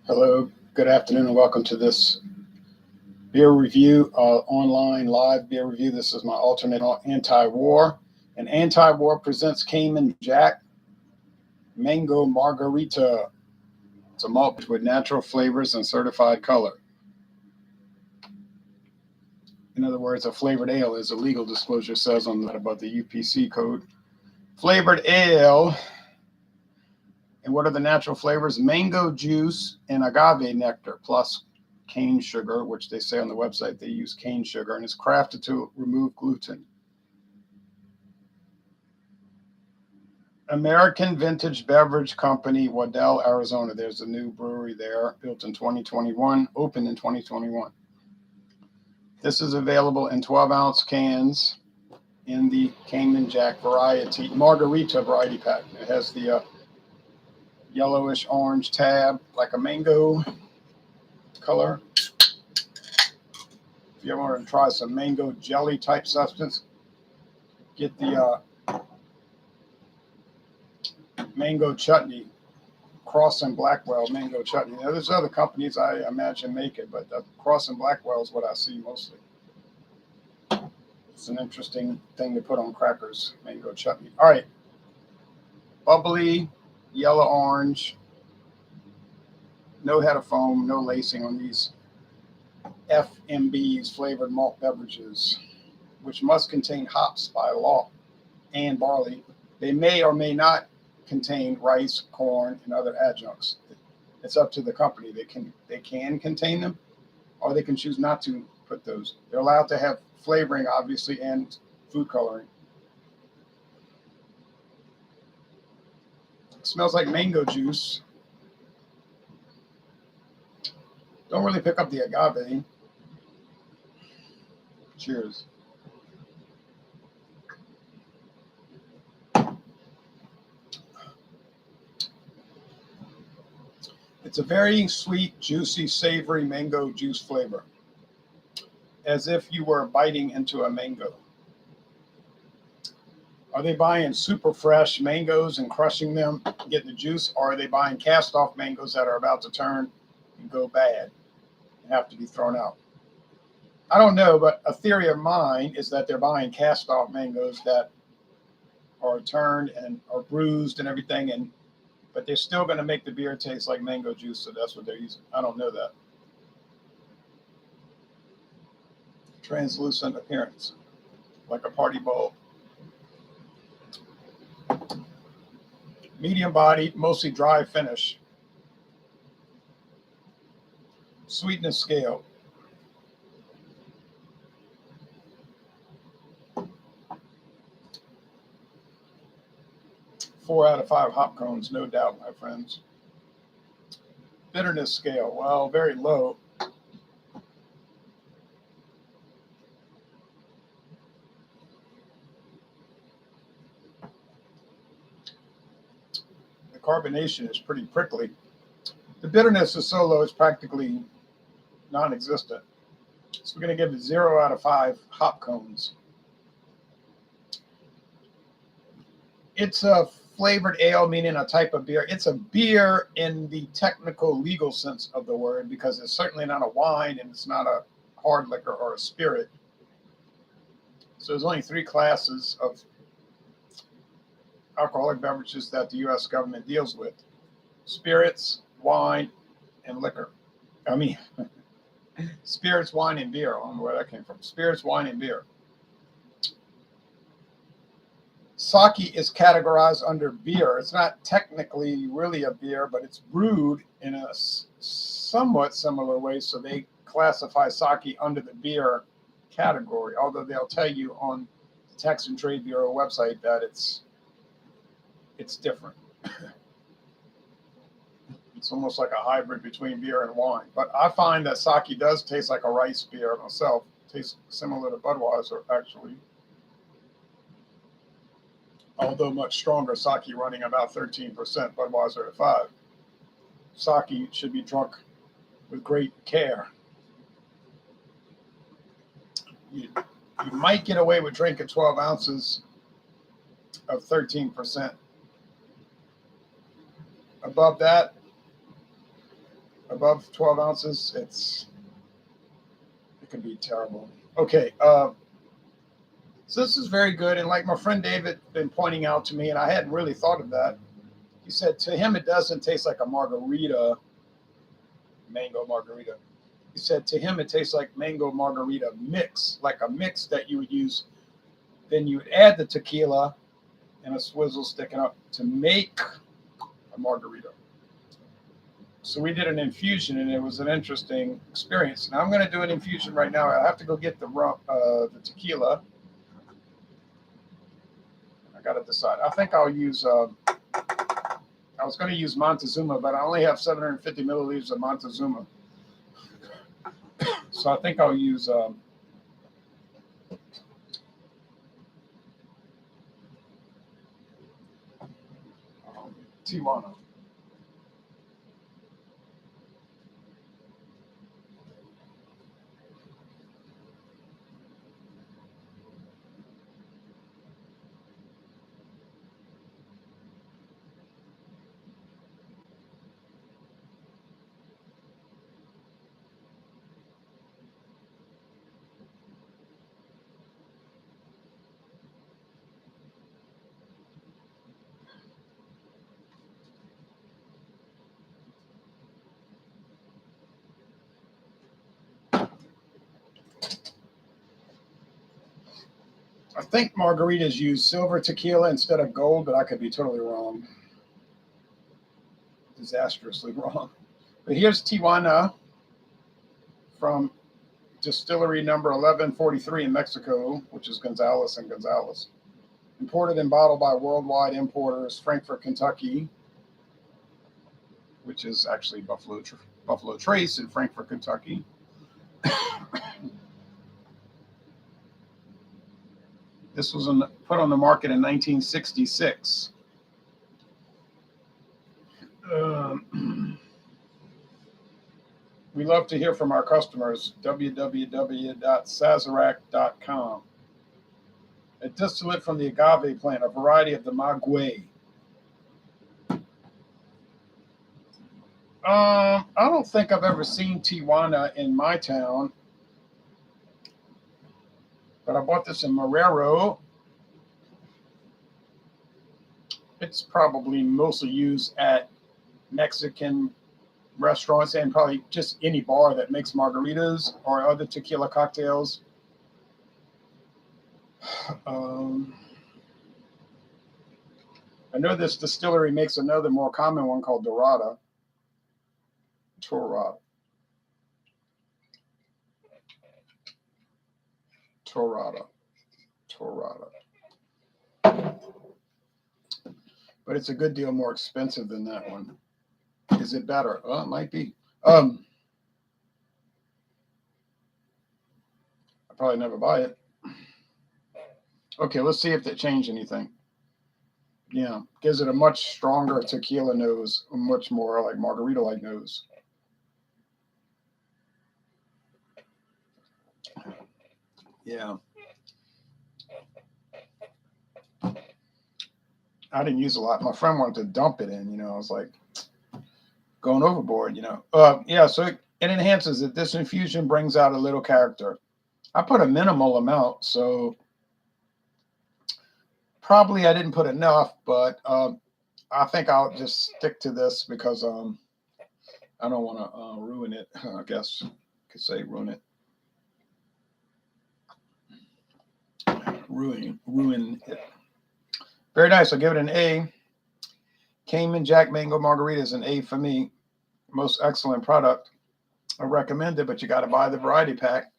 Hello, good afternoon, and welcome to this beer review, online live beer review. This is my alternate anti-war. And anti-war presents Cayman Jack Mango Margarita. It's a malt with natural flavors and certified color. In other words, a flavored ale is a legal disclosure says on that about the UPC code. Flavored ale. And what are the natural flavors? Mango juice and agave nectar, plus cane sugar, which they say on the website they use cane sugar, and it's crafted to remove gluten. American Vintage Beverage Company, Waddell, Arizona. There's a new brewery there, built in 2021, opened in 2021. This is available in 12-ounce cans in the Cayman Jack variety, Margarita variety pack. It has the yellowish orange tab, like a mango color. If you ever want to try some mango jelly type substance, get the mango chutney, Cross and Blackwell mango chutney. Now, there's other companies I imagine make it, but Cross and Blackwell is what I see mostly. It's an interesting thing to put on crackers, mango chutney. All right, bubbly, yellow orange, no head of foam, no lacing on these FMBs, flavored malt beverages, which must contain hops by law and barley. They may or may not contain rice, corn, and other adjuncts. It's up to the company. They can contain them, or they can choose not to put those. They're allowed to have flavoring, obviously, and food coloring. It smells like mango juice. Don't really pick up the agave. Cheers. It's a very sweet, juicy, savory mango juice flavor, as if you were biting into a mango. Are they buying super fresh mangoes and crushing them, getting the juice, or are they buying cast-off mangoes that are about to turn and go bad and have to be thrown out? I don't know, but a theory of mine is that they're buying cast-off mangoes that are turned and are bruised and everything, but they're still going to make the beer taste like mango juice, so that's what they're using. I don't know that. Translucent appearance, like a party bulb. Medium body, mostly dry finish. Sweetness scale. 4 out of 5 hop cones, no doubt, my friends. Bitterness scale, well, very low. The carbonation is pretty prickly. The bitterness is so low, it's practically non-existent. So we're going to give it 0 out of 5 hop cones. It's a flavored ale, meaning a type of beer. It's a beer in the technical legal sense of the word, because it's certainly not a wine and it's not a hard liquor or a spirit. So there's only 3 classes of alcoholic beverages that the U.S. government deals with: spirits, wine, and liquor. I mean, spirits, wine, and beer. I don't know where that came from. Spirits, wine, and beer. Sake is categorized under beer. It's not technically really a beer, but it's brewed in a somewhat similar way, so they classify sake under the beer category, although they'll tell you on the Tax and Trade Bureau website that it's different. It's almost like a hybrid between beer and wine. But I find that sake does taste like a rice beer myself. It tastes similar to Budweiser, actually. Although much stronger sake, running about 13%, Budweiser at 5%. Sake should be drunk with great care. You might get away with drinking 12 ounces of 13%. Above that, above 12 ounces, it can be terrible. Okay, so this is very good, and like my friend David been pointing out to me, and I hadn't really thought of that. He said to him it doesn't taste like a margarita, mango margarita. He said to him it tastes like mango margarita mix, like a mix that you would use. Then you would add the tequila and a swizzle sticking up to make a margarita. So we did an infusion, and it was an interesting experience. Now I'm going to do an infusion right now. I have to go get the tequila. I got to decide. I think I'll use. I was going to use Montezuma, but I only have 750 milliliters of Montezuma, so I think I'll use Tijuana. I think margaritas use silver tequila instead of gold, but I could be totally wrong. Disastrously wrong. But here's Tijuana from distillery number 1143 in Mexico, which is Gonzales and Gonzales. Imported and bottled by Worldwide Importers, Frankfort, Kentucky, which is actually Buffalo Trace in Frankfort, Kentucky. This was put on the market in 1966. We love to hear from our customers. www.sazerac.com. A distillate from the agave plant, a variety of the maguey. I don't think I've ever seen Tijuana in my town, but I bought this in Marrero. It's probably mostly used at Mexican restaurants and probably just any bar that makes margaritas or other tequila cocktails. I know this distillery makes another more common one called Dorada. Torada. But it's a good deal more expensive than that one. Is it better? Oh, it might be. I probably never buy it. Okay, let's see if they change anything. Yeah, gives it a much stronger tequila nose, a much more like margarita-like nose. Yeah. I didn't use a lot. My friend wanted to dump it in, I was like, going overboard, Yeah, so it enhances it. This infusion brings out a little character. I put a minimal amount, so probably I didn't put enough, but I think I'll just stick to this because I don't want to ruin it. I guess I could say ruin it. Ruin it. Very nice. I'll give it an A. Cayman Jack Mango Margarita is an A for me. Most excellent product. I recommend it, but you got to buy the variety pack.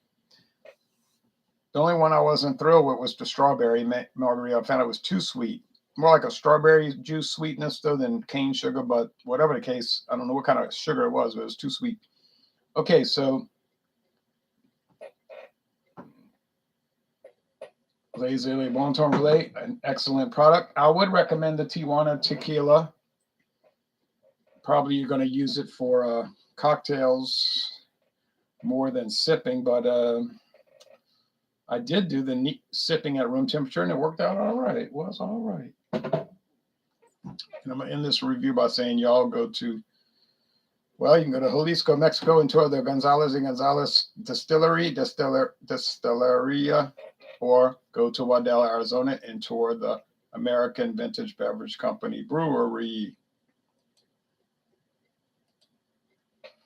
The only one I wasn't thrilled with was the strawberry margarita. I found it was too sweet. More like a strawberry juice sweetness, though, than cane sugar. But whatever the case, I don't know what kind of sugar it was, but it was too sweet. Okay, so Les Bon Ton Relais, an excellent product. I would recommend the Tijuana tequila. Probably you're going to use it for cocktails more than sipping, but I did do the sipping at room temperature, and it worked out all right. It was all right. And I'm going to end this review by saying y'all go to Well, you can go to Jalisco, Mexico, and tour the Gonzalez and Gonzalez Distilleria, or go to Waddell, Arizona, and tour the American Vintage Beverage Company Brewery.